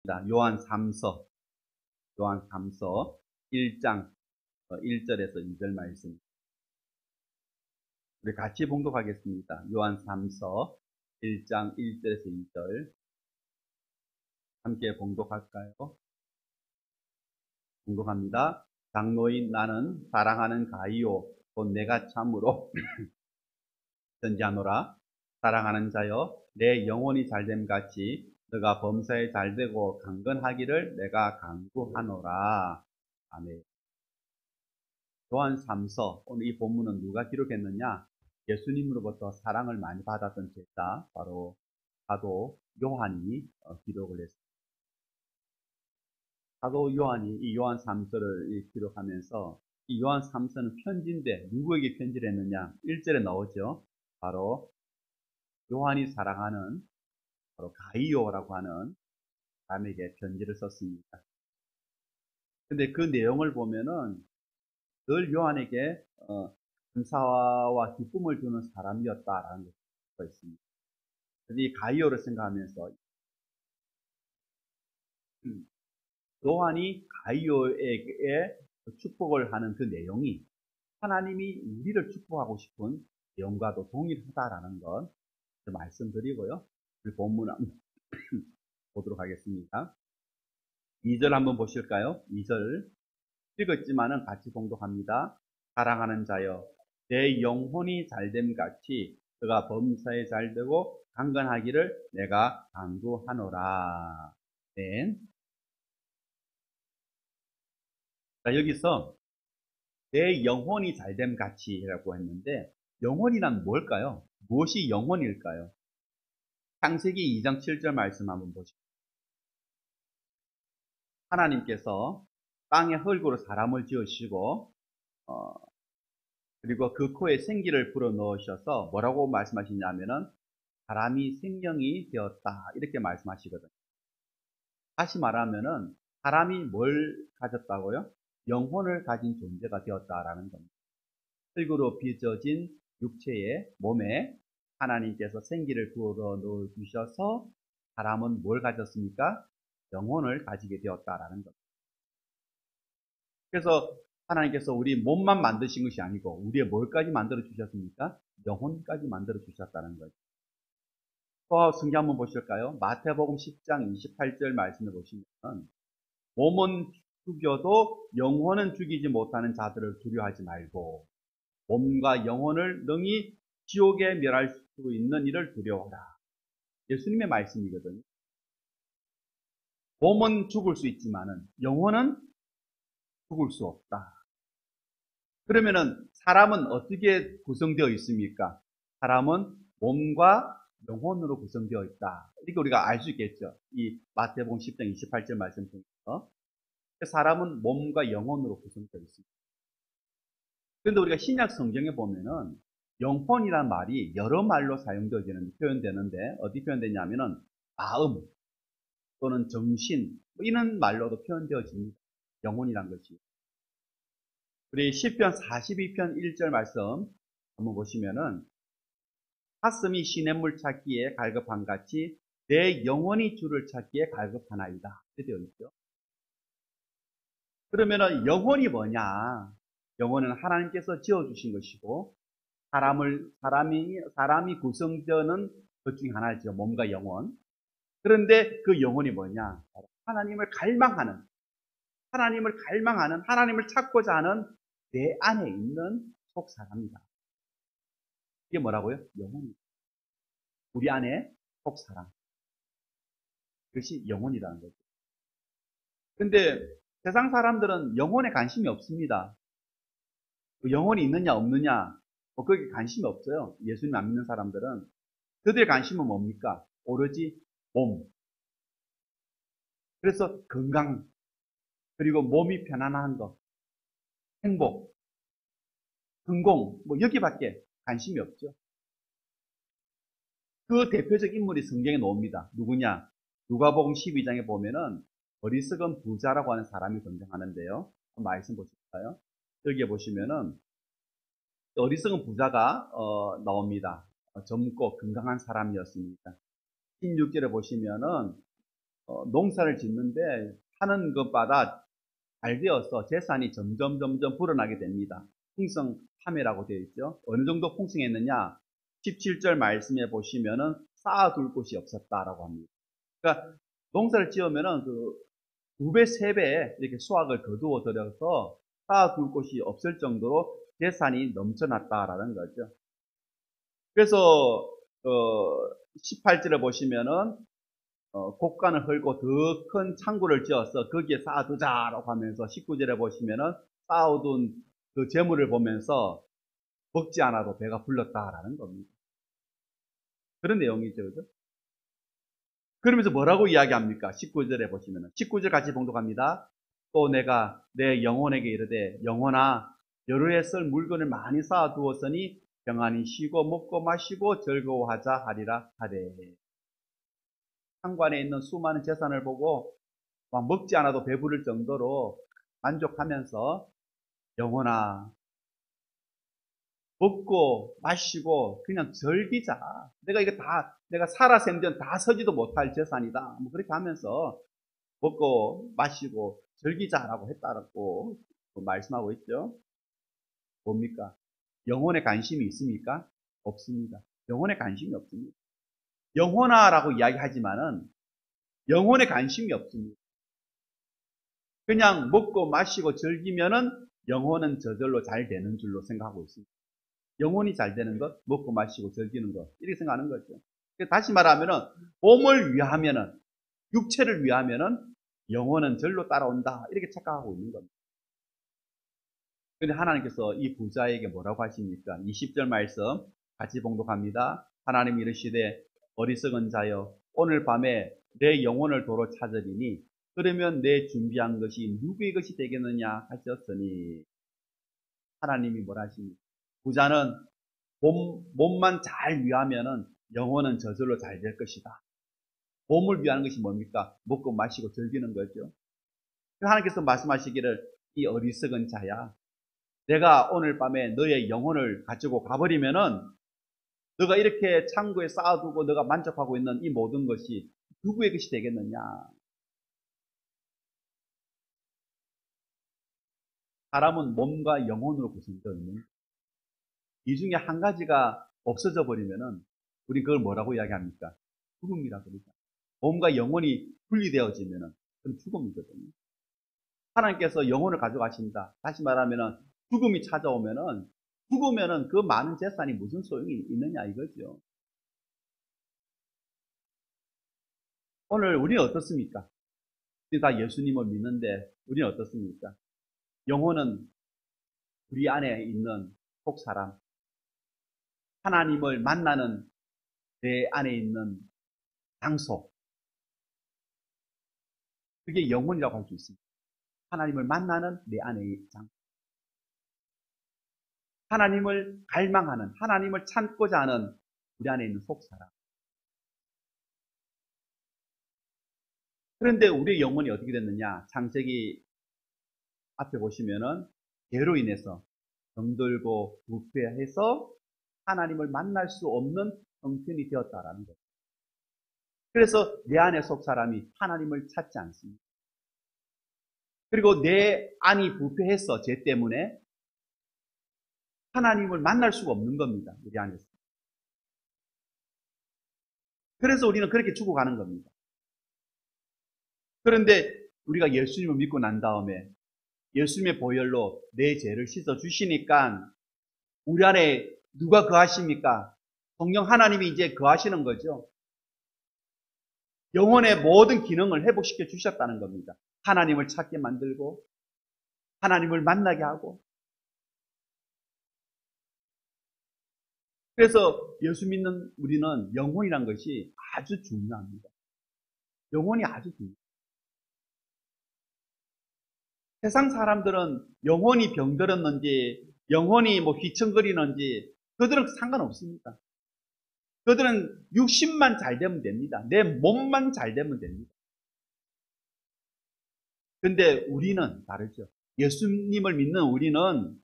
요한 3서, 요한 3서 1장 1절에서 2절 말씀. 우리 같이 봉독하겠습니다. 요한 3서 1장 1절에서 2절. 함께 봉독할까요? 봉독합니다. 장로인 나는 사랑하는 가이오, 곧 내가 참으로 전지하노라. 사랑하는 자여, 내 영혼이 잘됨 같이 너가 범사에 잘되고 강건하기를 내가 간구하노라. 아멘. 요한 3서, 오늘 이 본문은 누가 기록했느냐? 예수님으로부터 사랑을 많이 받았던 제자, 바로 사도 요한이 기록을 했습니다. 사도 요한이 이 요한 3서를 기록하면서 이 요한 3서는 편지인데 누구에게 편지를 했느냐? 1절에 나오죠. 바로 요한이 사랑하는 바로 가이오라고 하는 사람에게 편지를 썼습니다. 근데 그 내용을 보면은 늘 요한에게 감사와 기쁨을 주는 사람이었다라는 것이 있습니다. 이 가이오를 생각하면서 요한이 가이오에게 축복을 하는 그 내용이 하나님이 우리를 축복하고 싶은 내용과도 동일하다라는 것 말씀드리고요. 우리 본문 보도록 하겠습니다. 2절 한번 보실까요? 2절 읽었지만은 같이 봉독합니다. 사랑하는 자여, 내 영혼이 잘됨 같이 그가 범사에 잘되고 강건하기를 내가 간구하노라. 네. 자, 여기서 내 영혼이 잘됨 같이라고 했는데 영혼이란 뭘까요? 무엇이 영혼일까요? 창세기 2장 7절 말씀 한번 보시죠. 하나님께서 땅에 흙으로 사람을 지으시고 그리고 그 코에 생기를 불어넣으셔서 뭐라고 말씀하시냐면은 사람이 생명이 되었다 이렇게 말씀하시거든요. 다시 말하면은 사람이 뭘 가졌다고요? 영혼을 가진 존재가 되었다라는 겁니다. 흙으로 빚어진 육체의 몸에 하나님께서 생기를 불어넣어 주셔서 사람은 뭘 가졌습니까? 영혼을 가지게 되었다라는 겁니다. 그래서 하나님께서 우리 몸만 만드신 것이 아니고 우리의 뭘까지 만들어 주셨습니까? 영혼까지 만들어 주셨다는 거죠. 또 성경 한번 보실까요? 마태복음 10장 28절 말씀을 보시면 몸은 죽여도 영혼은 죽이지 못하는 자들을 두려워하지 말고 몸과 영혼을 능히 지옥에 멸할 수 있는 이를 두려워하라. 예수님의 말씀이거든요. 몸은 죽을 수 있지만은 영혼은 죽을 수 없다. 그러면은 사람은 어떻게 구성되어 있습니까? 사람은 몸과 영혼으로 구성되어 있다. 이렇게 우리가 알 수 있겠죠. 이 마태복음 10장 28절 말씀 중에서 사람은 몸과 영혼으로 구성되어 있습니다. 그런데 우리가 신약 성경에 보면은 영혼이란 말이 여러 말로 표현되는데 어디 표현되냐면은 마음 또는 정신 이런 말로도 표현되어집니다. 영혼이란 것이. 우리 시편 42편 1절 말씀 한번 보시면은 사슴이 시냇물 찾기에 갈급한 같이 내 영혼이 주를 찾기에 갈급하나이다. 이렇게 되어 있죠. 그러면은 영혼이 뭐냐? 영혼은 하나님께서 지어주신 것이고 사람이 구성되는 것 중에 하나죠. 몸과 영혼. 그런데 그 영혼이 뭐냐? 하나님을 갈망하는, 하나님을 찾고자 하는 내 안에 있는 속 사람이다. 이게 뭐라고요? 영혼이다. 우리 안에 속 사람. 그것이 영혼이라는 거죠. 근데 세상 사람들은 영혼에 관심이 없습니다. 영혼이 있느냐 없느냐 거기에 관심이 없어요. 예수님 안 믿는 사람들은. 그들의 관심은 뭡니까? 오로지 몸. 그래서 건강, 그리고 몸이 편안한 것, 행복, 성공, 뭐 여기밖에 관심이 없죠. 그 대표적 인물이 성경에 나옵니다. 누구냐? 누가복음 12장에 보면은 어리석은 부자라고 하는 사람이 등장하는데요. 말씀 보실까요? 여기에 보시면은 어리석은 부자가 나옵니다. 젊고 건강한 사람이었습니다. 16절에 보시면은 농사를 짓는데 하는 것마다 잘 되어서 재산이 점점 불어나게 됩니다. 풍성함이라고 되어 있죠. 어느 정도 풍성했느냐? 17절 말씀에 보시면은 쌓아둘 곳이 없었다라고 합니다. 그러니까 농사를 지으면은 그 2배, 3배 이렇게 수확을 거두어 들여서 쌓아둘 곳이 없을 정도로 재산이 넘쳐났다라는 거죠. 그래서 18절에 보시면은 곡간을 헐고 더 큰 창고를 지어서 거기에 쌓아두자라고 하면서 19절에 보시면은 쌓아둔 그 재물을 보면서 먹지 않아도 배가 불렀다라는 겁니다. 그런 내용이죠. 그죠? 그러면서 뭐라고 이야기합니까? 19절에 보시면은 19절 같이 봉독합니다. 또 내가 내 영혼에게 이르되 영혼아 여러 해 쓸 물건을 많이 쌓아두었으니 평안히 쉬고 먹고 마시고 즐거워하자 하리라 하되. 상관에 있는 수많은 재산을 보고 막 먹지 않아도 배부를 정도로 만족하면서 영혼아 먹고 마시고 그냥 즐기자. 내가 이거 다 내가 살아 생전 다 서지도 못할 재산이다. 뭐 그렇게 하면서 먹고 마시고 즐기자라고 했다라고 말씀하고 있죠. 뭡니까? 영혼에 관심이 있습니까? 없습니다. 영혼에 관심이 없습니다. 영혼아라고 이야기하지만은 영혼에 관심이 없습니다. 그냥 먹고 마시고 즐기면은 영혼은 저절로 잘 되는 줄로 생각하고 있습니다. 영혼이 잘 되는 것, 먹고 마시고 즐기는 것, 이렇게 생각하는 거죠. 다시 말하면은 몸을 위하면은, 육체를 위하면은 영혼은 절로 따라온다, 이렇게 착각하고 있는 겁니다. 근데 하나님께서 이 부자에게 뭐라고 하십니까? 20절 말씀 같이 봉독합니다. 하나님 이르시되 어리석은 자여 오늘 밤에 내 영혼을 도로 찾으리니 그러면 내 준비한 것이 누구의 것이 되겠느냐 하셨으니. 하나님이 뭐라 하십니까? 부자는 몸만 잘 위하면은 영혼은 저절로 잘 될 것이다. 몸을 위하는 것이 뭡니까? 먹고 마시고 즐기는 거죠. 하나님께서 말씀하시기를 이 어리석은 자야, 내가 오늘 밤에 너의 영혼을 가지고 가버리면은 너가 이렇게 창고에 쌓아두고 너가 만족하고 있는 이 모든 것이 누구의 것이 되겠느냐. 사람은 몸과 영혼으로 구성되어 있는, 이 중에 한 가지가 없어져 버리면은 우리 그걸 뭐라고 이야기합니까? 죽음이라고 그러죠. 몸과 영혼이 분리되어지면은 그건 죽음이거든요. 하나님께서 영혼을 가져가신다. 다시 말하면은 죽음이 찾아오면은, 죽으면은 그 많은 재산이 무슨 소용이 있느냐 이거죠. 오늘 우리는 어떻습니까? 우리 다 예수님을 믿는데 우리는 어떻습니까? 영혼은 우리 안에 있는 속사람, 하나님을 만나는 내 안에 있는 장소, 그게 영혼이라고 할 수 있습니다. 하나님을 만나는 내 안의 장소, 하나님을 갈망하는, 하나님을 찾고자 하는 우리 안에 있는 속사람. 그런데 우리의 영혼이 어떻게 됐느냐? 창세기 앞에 보시면은 죄로 인해서 병들고 부패해서 하나님을 만날 수 없는 형편이 되었다라는 거예요. 그래서 내 안의 속사람이 하나님을 찾지 않습니다. 그리고 내 안이 부패해서 죄 때문에 하나님을 만날 수가 없는 겁니다. 우리 안에서. 그래서 우리는 그렇게 죽어가는 겁니다. 그런데 우리가 예수님을 믿고 난 다음에 예수님의 보혈로 내 죄를 씻어 주시니까 우리 안에 누가 거하십니까? 성령 하나님이 이제 거하시는 거죠. 영혼의 모든 기능을 회복시켜 주셨다는 겁니다. 하나님을 찾게 만들고 하나님을 만나게 하고. 그래서 예수 믿는 우리는 영혼이란 것이 아주 중요합니다. 영혼이 아주 중요합니다. 세상 사람들은 영혼이 병들었는지 영혼이 뭐 휘청거리는지 그들은 상관없습니다. 그들은 육신만 잘 되면 됩니다. 내 몸만 잘 되면 됩니다. 근데 우리는 다르죠. 예수님을 믿는 우리는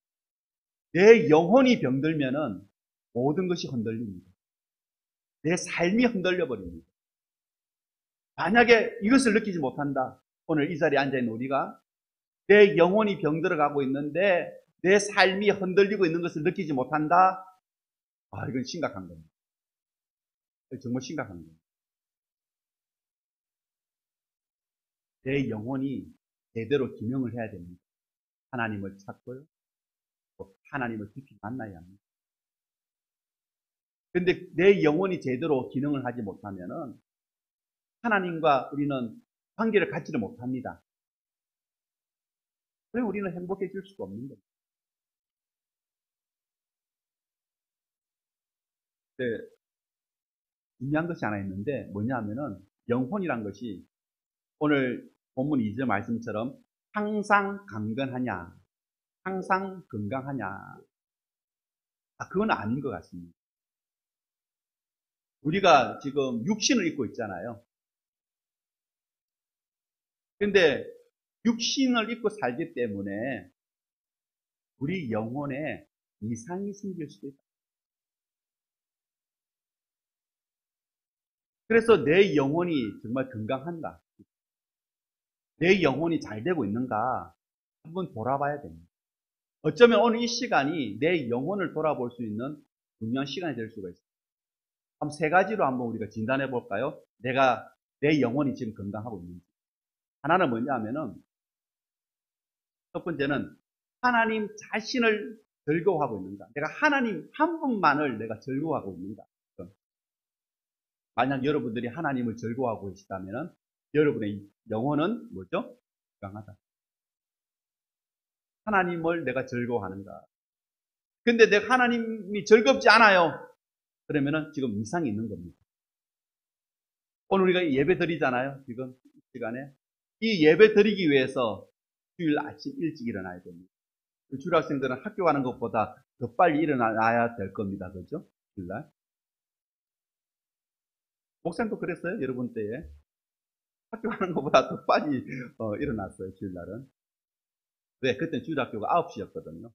내 영혼이 병들면은 모든 것이 흔들립니다. 내 삶이 흔들려 버립니다. 만약에 이것을 느끼지 못한다. 오늘 이 자리에 앉아있는 우리가 내 영혼이 병들어가고 있는데 내 삶이 흔들리고 있는 것을 느끼지 못한다. 아, 이건 심각한 겁니다. 정말 심각한 겁니다. 내 영혼이 제대로 기능을 해야 됩니다. 하나님을 찾고요. 또 하나님을 깊이 만나야 합니다. 근데 내 영혼이 제대로 기능을 하지 못하면은 하나님과 우리는 관계를 갖지를 못합니다. 그래서 우리는 행복해질 수가 없는 겁니다. 네, 중요한 것이 하나 있는데 뭐냐 하면은 영혼이란 것이 오늘 본문 2절 말씀처럼 항상 강건하냐, 항상 건강하냐. 아, 그건 아닌 것 같습니다. 우리가 지금 육신을 입고 있잖아요. 근데 육신을 입고 살기 때문에 우리 영혼에 이상이 생길 수도 있다. 그래서 내 영혼이 정말 건강한가? 내 영혼이 잘 되고 있는가? 한번 돌아봐야 됩니다. 어쩌면 오늘 이 시간이 내 영혼을 돌아볼 수 있는 중요한 시간이 될 수가 있어요. 한번 세 가지로 한번 우리가 진단해 볼까요? 내 영혼이 지금 건강하고 있는지. 하나는 뭐냐 하면은, 첫 번째는 하나님 자신을 즐거워하고 있는가? 내가 하나님 한 분만을 내가 즐거워하고 있는가? 만약 여러분들이 하나님을 즐거워하고 계시다면 여러분의 영혼은 뭐죠? 건강하다. 하나님을 내가 즐거워하는가? 근데 내가 하나님이 즐겁지 않아요. 그러면은 지금 이상이 있는 겁니다. 오늘 우리가 예배 드리잖아요. 지금 이 시간에. 이 예배 드리기 위해서 주일 아침 일찍 일어나야 됩니다. 주일 학생들은 학교 가는 것보다 더 빨리 일어나야 될 겁니다. 그죠? 주일날. 목사님도 그랬어요. 여러분 때에. 학교 가는 것보다 더 빨리 일어났어요. 주일날은. 왜? 그때는 주일학교가 9시였거든요.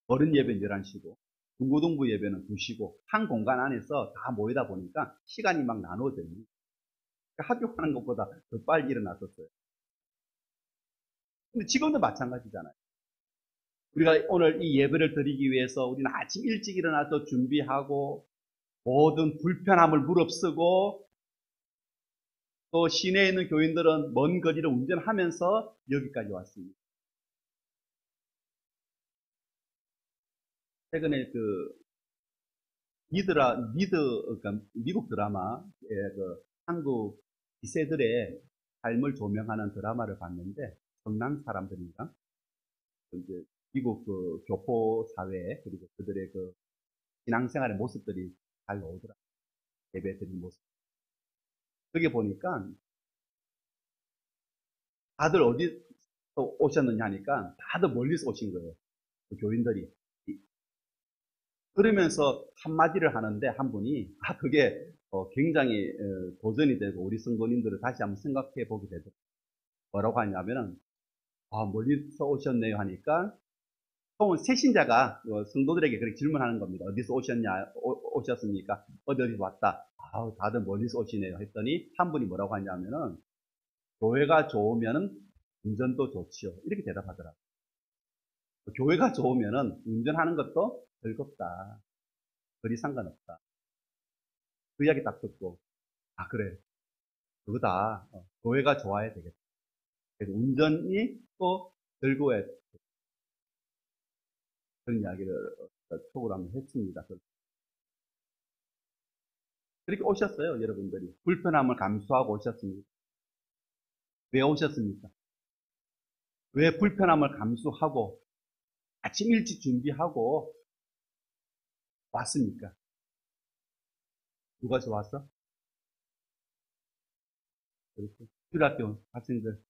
어른 예배는 11시고 중고등부 예배는 2시고 한 공간 안에서 다 모이다 보니까 시간이 막 나눠져요. 그러니까 학교 가는 것보다 더 빨리 일어났었어요. 근데 지금도 마찬가지잖아요. 우리가 오늘 이 예배를 드리기 위해서 우리는 아침 일찍 일어나서 준비하고 모든 불편함을 무릅쓰고 또 시내에 있는 교인들은 먼 거리를 운전하면서 여기까지 왔습니다. 최근에 그러니까 미국 드라마의 한국 기세들의 삶을 조명하는 드라마를 봤는데, 성남 사람들인가? 이제 미국 교포 사회, 그리고 그들의 신앙생활의 모습들이 잘 나오더라. 예배 드리는 모습. 거기 보니까 다들 어디서 오셨느냐 하니까 다들 멀리서 오신 거예요. 그 교인들이. 그러면서 한마디를 하는데 한 분이 그게 굉장히 도전이 되고 우리 성도님들을 다시 한번 생각해 보게 되더라고요. 뭐라고 하냐면은 멀리서 오셨네요 하니까 새신자가 성도들에게 그렇게 질문하는 겁니다. 어디서 오셨습니까? 어디서 왔다. 다들 멀리서 오시네요 했더니 한 분이 뭐라고 하냐면은 교회가 좋으면은 운전도 좋지요. 이렇게 대답하더라고요. 교회가 좋으면은 운전하는 것도 즐겁다. 그리 상관없다. 그 이야기 딱 듣고, 그래. 그거다. 교회가 좋아야 되겠다. 그래서 운전이 또 즐거워야 돼. 그런 이야기를 톡으로 한번 했습니다. 그렇게 오셨어요, 여러분들이. 불편함을 감수하고 오셨습니다. 왜 오셨습니까? 왜 불편함을 감수하고 아침 일찍 준비하고 왔습니까? 누가 좋았어? 주일학교 학생들.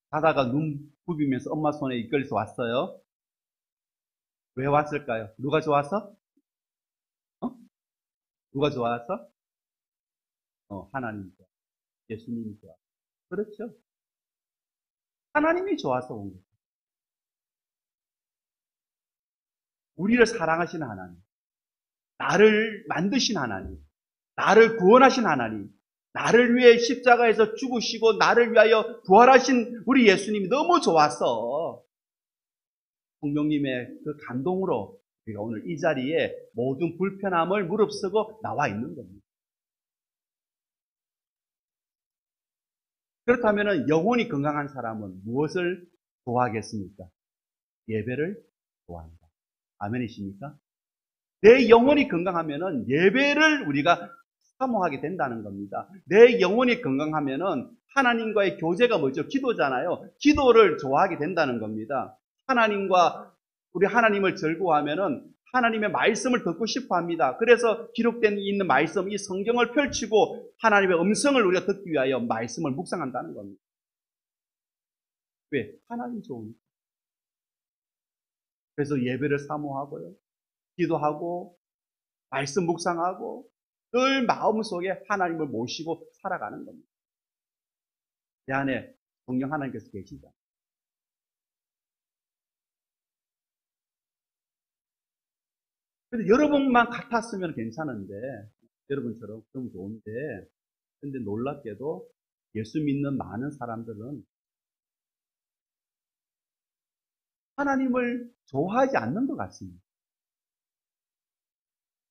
가다가 눈 부비면서 엄마 손에 이끌려서 왔어요. 왜 왔을까요? 누가 좋았어? 누가 좋았어? 하나님 좋아. 예수님이 좋아. 그렇죠? 하나님이 좋아서 온 거예요. 우리를 사랑하시는 하나님. 나를 만드신 하나님. 나를 구원하신 하나님, 나를 위해 십자가에서 죽으시고 나를 위하여 부활하신 우리 예수님이 너무 좋았어. 성령님의 그 감동으로 우리가 오늘 이 자리에 모든 불편함을 무릅쓰고 나와 있는 겁니다. 그렇다면 영혼이 건강한 사람은 무엇을 좋아하겠습니까? 예배를 좋아한다. 아멘이십니까? 내 영혼이 건강하면은 예배를 우리가 사모하게 된다는 겁니다. 내 영혼이 건강하면은 하나님과의 교제가 뭐죠? 기도잖아요. 기도를 좋아하게 된다는 겁니다. 우리 하나님을 즐거워하면은 하나님의 말씀을 듣고 싶어 합니다. 그래서 기록된 있는 말씀, 이 성경을 펼치고 하나님의 음성을 우리가 듣기 위하여 말씀을 묵상한다는 겁니다. 왜? 하나님 좋으니까. 그래서 예배를 사모하고요. 기도하고 말씀 묵상하고 늘 마음속에 하나님을 모시고 살아가는 겁니다. 내 안에 성령 하나님께서 계시다. 근데 여러분만 같았으면 괜찮은데, 여러분처럼 그러면 좋은데, 근데 놀랍게도 예수 믿는 많은 사람들은 하나님을 좋아하지 않는 것 같습니다.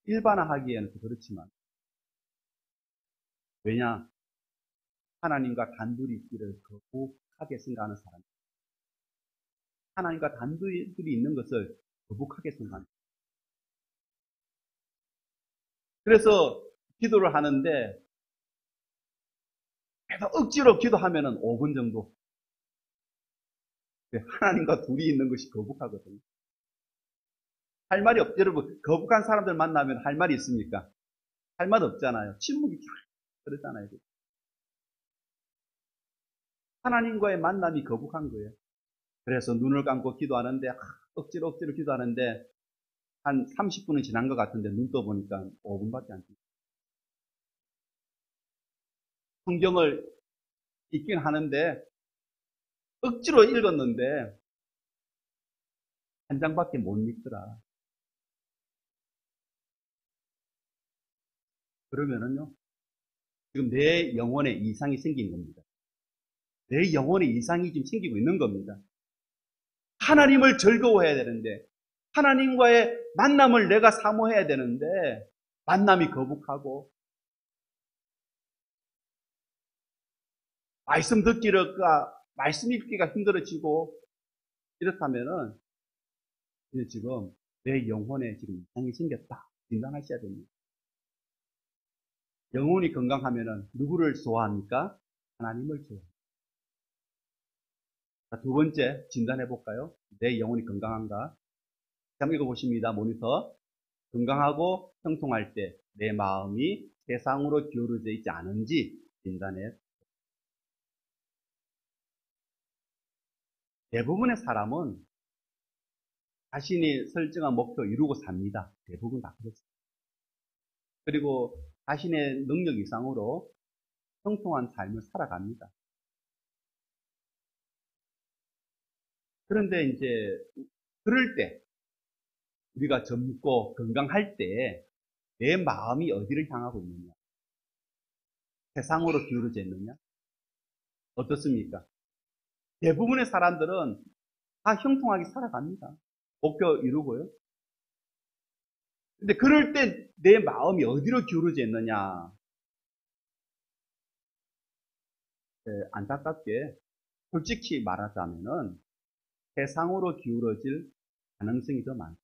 일반화하기에는 그렇지만. 왜냐? 하나님과 단둘이 있기를 거북하게 생각하는 사람. 하나님과 단둘이 있는 것을 거북하게 생각합니다. 그래서 기도를 하는데 계속 억지로 기도하면은 5분 정도 하나님과 둘이 있는 것이 거북하거든요. 할 말이 없죠. 여러분, 거북한 사람들 만나면 할 말이 있습니까? 할 말 없잖아요. 침묵이 그러잖아요. 하나님과의 만남이 거북한 거예요. 그래서 눈을 감고 기도하는데 억지로 기도하는데 한 30분은 지난 것 같은데 눈 떠보니까 5분밖에 안 돼요. 성경을 읽긴 하는데 억지로 읽었는데 한 장밖에 못 읽더라. 그러면은요, 지금 내 영혼에 이상이 생긴 겁니다. 내 영혼에 이상이 지금 생기고 있는 겁니다. 하나님을 즐거워해야 되는데, 하나님과의 만남을 내가 사모해야 되는데, 만남이 거북하고, 말씀 읽기가 힘들어지고, 이렇다면은, 이제 지금 내 영혼에 지금 이상이 생겼다. 진단하셔야 됩니다. 영혼이 건강하면은 누구를 좋아합니까? 하나님을 좋아합니다. 자, 두 번째 진단해 볼까요? 내 영혼이 건강한가? 한번 읽어보십니다. 모니터. 건강하고 형통할 때 내 마음이 세상으로 기울어져 있지 않은지 진단해. 대부분의 사람은 자신이 설정한 목표 이루고 삽니다. 대부분 다 그렇습니다. 그리고 자신의 능력 이상으로 형통한 삶을 살아갑니다. 그런데 이제 그럴 때 우리가 젊고 건강할 때 내 마음이 어디를 향하고 있느냐? 세상으로 기울어져 있느냐? 어떻습니까? 대부분의 사람들은 다 형통하게 살아갑니다. 목표 이루고요. 근데 그럴 때 내 마음이 어디로 기울어져 있느냐? 안타깝게 솔직히 말하자면은 세상으로 기울어질 가능성이 더 많다.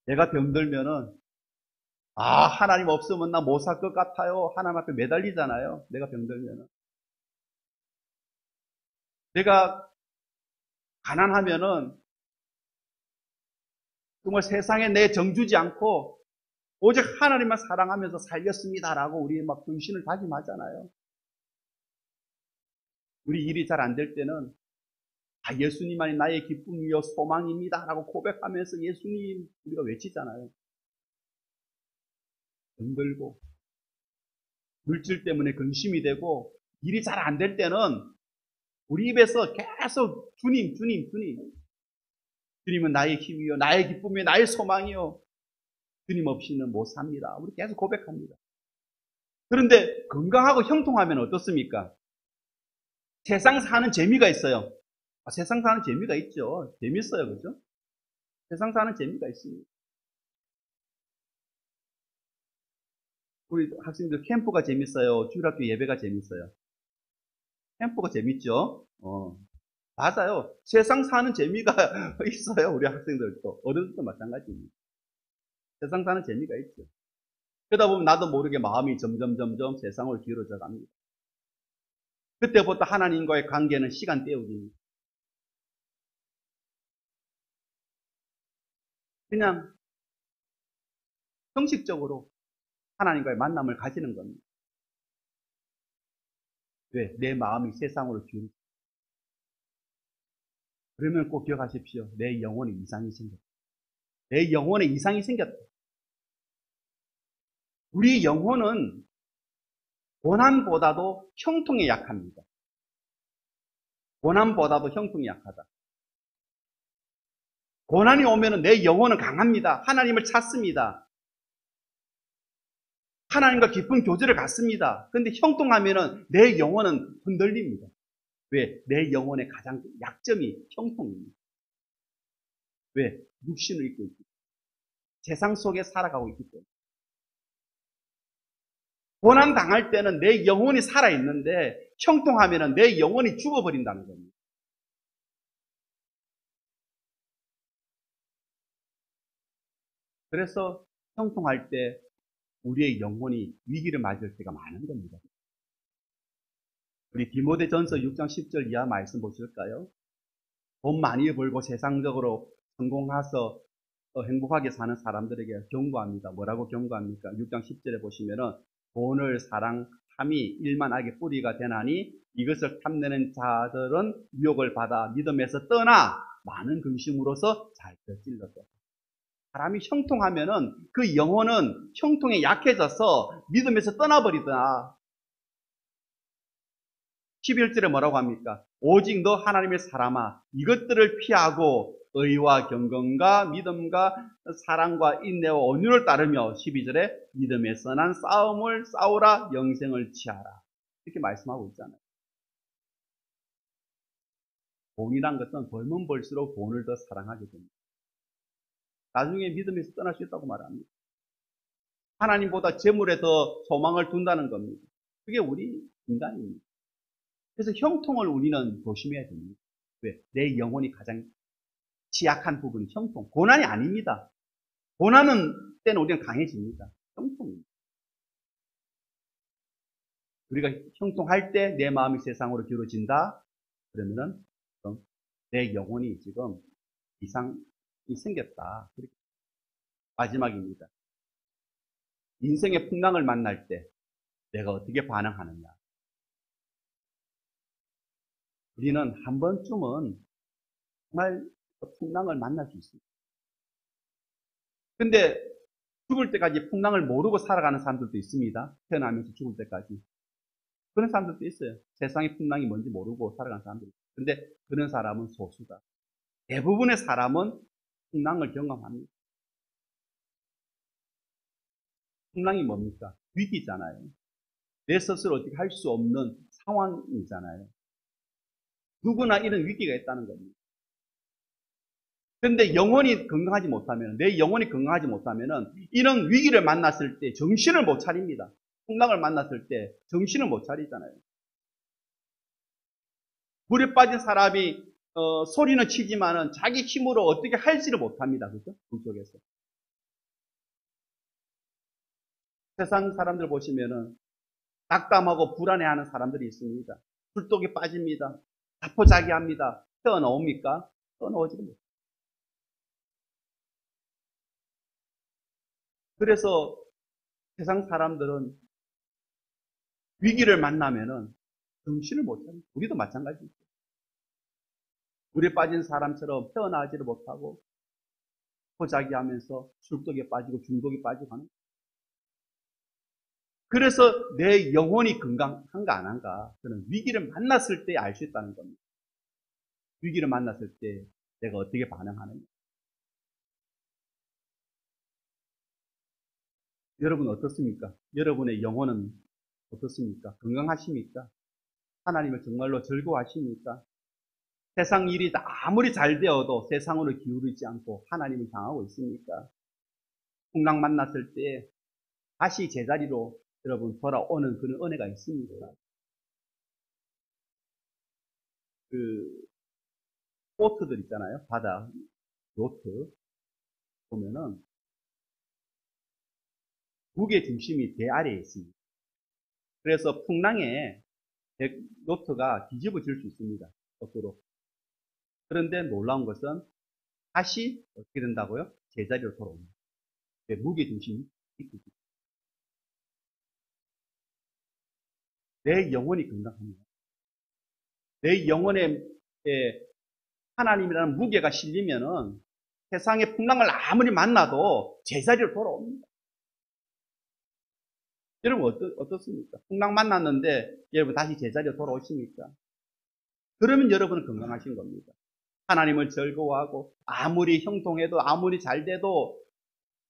내가 병들면은 하나님 없으면 나 못 살 것 같아요. 하나님 앞에 매달리잖아요. 내가 병들면은. 내가 가난하면은 정말 세상에 내 정주지 않고 오직 하나님만 사랑하면서 살겠습니다라고 우리 막 정신을 다짐하잖아요. 우리 일이 잘 안 될 때는 예수님만이 나의 기쁨이요 소망입니다라고 고백하면서 예수님 우리가 외치잖아요. 힘들고 물질 때문에 근심이 되고 일이 잘 안 될 때는 우리 입에서 계속 주님 주님은 나의 힘이요 나의 기쁨이요 나의 소망이요 주님 없이는 못 삽니다. 우리 계속 고백합니다. 그런데 건강하고 형통하면 어떻습니까? 세상 사는 재미가 있어요. 세상 사는 재미가 있죠. 재밌어요. 그죠? 세상 사는 재미가 있습니다. 우리 학생들 캠프가 재밌어요. 주일학교 예배가 재밌어요. 캠프가 재밌죠? 맞아요. 세상 사는 재미가 있어요. 우리 학생들도. 어른들도 마찬가지입니다. 세상 사는 재미가 있죠. 그러다 보면 나도 모르게 마음이 점점 세상으로 기울어져 갑니다. 그때부터 하나님과의 관계는 시간 때우기입니다. 그냥 형식적으로 하나님과의 만남을 가지는 겁니다. 왜? 내 마음이 세상으로 기울어져. 그러면 꼭 기억하십시오. 내 영혼에 이상이 생겼다. 내 영혼에 이상이 생겼다. 우리 영혼은 고난보다도 형통에 약합니다. 고난보다도 형통에 약하다. 고난이 오면 내 영혼은 강합니다. 하나님을 찾습니다. 하나님과 깊은 교제를 갖습니다. 그런데 형통하면 내 영혼은 흔들립니다. 왜? 내 영혼의 가장 약점이 형통입니다. 왜? 육신을 입고 있기 때문에. 세상 속에 살아가고 있기 때문에. 고난 당할 때는 내 영혼이 살아있는데 형통하면 내 영혼이 죽어버린다는 겁니다. 그래서 형통할 때 우리의 영혼이 위기를 맞을 때가 많은 겁니다. 우리 디모데전서 6장 10절 이하 말씀 보실까요? 돈 많이 벌고 세상적으로 성공해서 행복하게 사는 사람들에게 경고합니다. 뭐라고 경고합니까? 6장 10절에 보시면은 돈을 사랑함이 일만 악의 뿌리가 되나니 이것을 탐내는 자들은 유혹을 받아 믿음에서 떠나 많은 근심으로서 잘게 찔렀다. 사람이 형통하면은 그 영혼은 형통에 약해져서 믿음에서 떠나버리더라. 11절에 뭐라고 합니까? 오직 너 하나님의 사람아 이것들을 피하고 의와 경건과 믿음과 사랑과 인내와 온유를 따르며 12절에 믿음에 선한 싸움을 싸우라 영생을 취하라. 이렇게 말씀하고 있잖아요. 돈이란 것은 벌면 벌수록 돈을 더 사랑하게 됩니다. 나중에 믿음에서 떠날 수 있다고 말합니다. 하나님보다 재물에 더 소망을 둔다는 겁니다. 그게 우리 인간입니다. 그래서 형통을 우리는 조심해야 됩니다. 왜? 내 영혼이 가장 취약한 부분이 형통. 고난이 아닙니다. 고난은 때는 우리는 강해집니다. 형통입니다. 우리가 형통할 때 내 마음이 세상으로 기울어진다. 그러면은 내 영혼이 지금 이상이 생겼다. 마지막입니다. 인생의 풍랑을 만날 때 내가 어떻게 반응하느냐. 우리는 한 번쯤은 정말 풍랑을 만날 수 있습니다. 근데 죽을 때까지 풍랑을 모르고 살아가는 사람들도 있습니다. 태어나면서 죽을 때까지. 그런 사람들도 있어요. 세상의 풍랑이 뭔지 모르고 살아가는 사람들이. 근데 그런 사람은 소수다. 대부분의 사람은 풍랑을 경험합니다. 풍랑이 뭡니까? 위기잖아요. 내 스스로 어떻게 할 수 없는 상황이잖아요. 누구나 이런 위기가 있다는 겁니다. 그런데 영혼이 건강하지 못하면, 내 영혼이 건강하지 못하면 이런 위기를 만났을 때 정신을 못 차립니다. 풍랑을 만났을 때 정신을 못 차리잖아요. 물에 빠진 사람이 소리는 치지만은 자기 힘으로 어떻게 할지를 못합니다. 그죠? 물 속에서. 세상 사람들 보시면은 낙담하고 불안해하는 사람들이 있습니다. 불독에 빠집니다. 자포자기합니다. 뛰어나옵니까? 뛰어나오지도 못해요. 그래서 세상 사람들은 위기를 만나면은 정신을 못 차립니다. 우리도 마찬가지입니다. 물에 빠진 사람처럼 헤어나지를 못하고 포자기하면서 술독에 빠지고 중독에 빠지고 하는. 그래서 내 영혼이 건강한가 안 한가 저는 위기를 만났을 때 알 수 있다는 겁니다. 위기를 만났을 때 내가 어떻게 반응하느냐. 여러분 어떻습니까? 여러분의 영혼은 어떻습니까? 건강하십니까? 하나님을 정말로 즐거워하십니까? 세상 일이 아무리 잘 되어도 세상으로 기울이지 않고 하나님을 향하고 있습니까? 풍랑 만났을 때 다시 제자리로 여러분 돌아오는 그런 은혜가 있습니까? 그 보트들 있잖아요. 바다 요트 보면은 무게 중심이 배 아래에 있습니다. 그래서 풍랑에 요트가 뒤집어질 수 있습니다. 거꾸로. 그런데 놀라운 것은 다시 어떻게 된다고요? 제자리로 돌아옵니다. 무게 중심이 있기 때문에. 내 영혼이 건강합니다. 내 영혼에 하나님이라는 무게가 실리면은 세상의 풍랑을 아무리 만나도 제자리로 돌아옵니다. 여러분 어떻습니까? 풍랑 만났는데 여러분 다시 제자리로 돌아오십니까? 그러면 여러분은 건강하신 겁니다. 하나님을 즐거워하고 아무리 형통해도 아무리 잘 돼도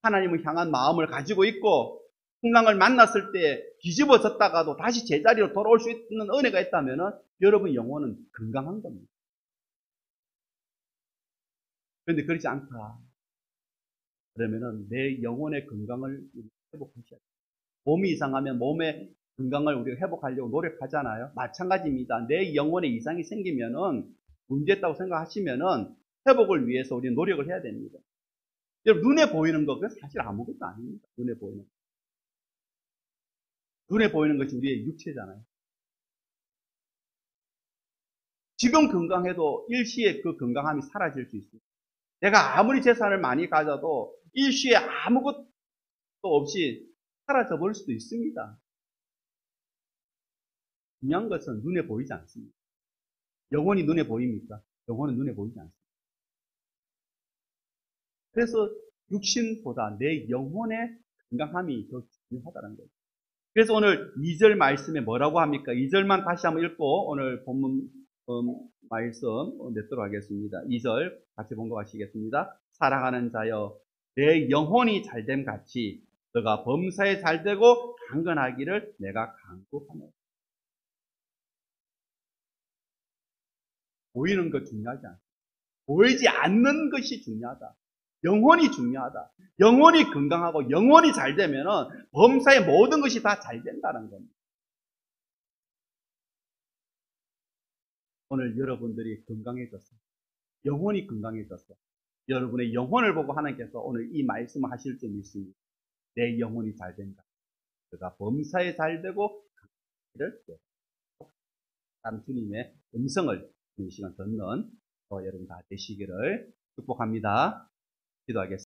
하나님을 향한 마음을 가지고 있고 풍랑을 만났을 때 뒤집어졌다가도 다시 제자리로 돌아올 수 있는 은혜가 있다면 여러분 영혼은 건강한 겁니다. 그런데 그렇지 않다. 그러면은 내 영혼의 건강을 회복하셔야 돼요. 몸이 이상하면 몸의 건강을 우리가 회복하려고 노력하잖아요. 마찬가지입니다. 내 영혼에 이상이 생기면은 문제있다고 생각하시면은 회복을 위해서 우리는 노력을 해야 됩니다. 여러분 눈에 보이는 거 그건 사실 아무것도 아닙니다. 눈에 보이는 거. 눈에 보이는 것이 우리의 육체잖아요. 지금 건강해도 일시에 그 건강함이 사라질 수 있습니다. 내가 아무리 재산을 많이 가져도 일시에 아무것도 없이 사라져 버릴 수도 있습니다. 중요한 것은 눈에 보이지 않습니다. 영혼이 눈에 보입니까? 영혼은 눈에 보이지 않습니다. 그래서 육신보다 내 영혼의 건강함이 더 중요하다는 거예요. 그래서 오늘 2절 말씀에 뭐라고 합니까? 2절만 다시 한번 읽고 오늘 본문 말씀 맺도록 하겠습니다. 2절 같이 본거하시겠습니다. 사랑하는 자여 내 영혼이 잘됨 같이 너가 범사에 잘되고 강건하기를 내가 간구하노라. 보이는 것 중요하지 않다. 보이지 않는 것이 중요하다. 영혼이 중요하다. 영혼이 건강하고 영혼이 잘 되면 범사의 모든 것이 다 잘 된다는 겁니다. 오늘 여러분들이 건강해졌어요. 영혼이 건강해졌어요. 여러분의 영혼을 보고 하나님께서 오늘 이 말씀을 하실 줄 믿습니다. 내 영혼이 잘 된다. 그가 범사에 잘 되고 참 주님의 음성을 이 시간 듣는 여러분 다 되시기를 축복합니다. 기도하겠습니다.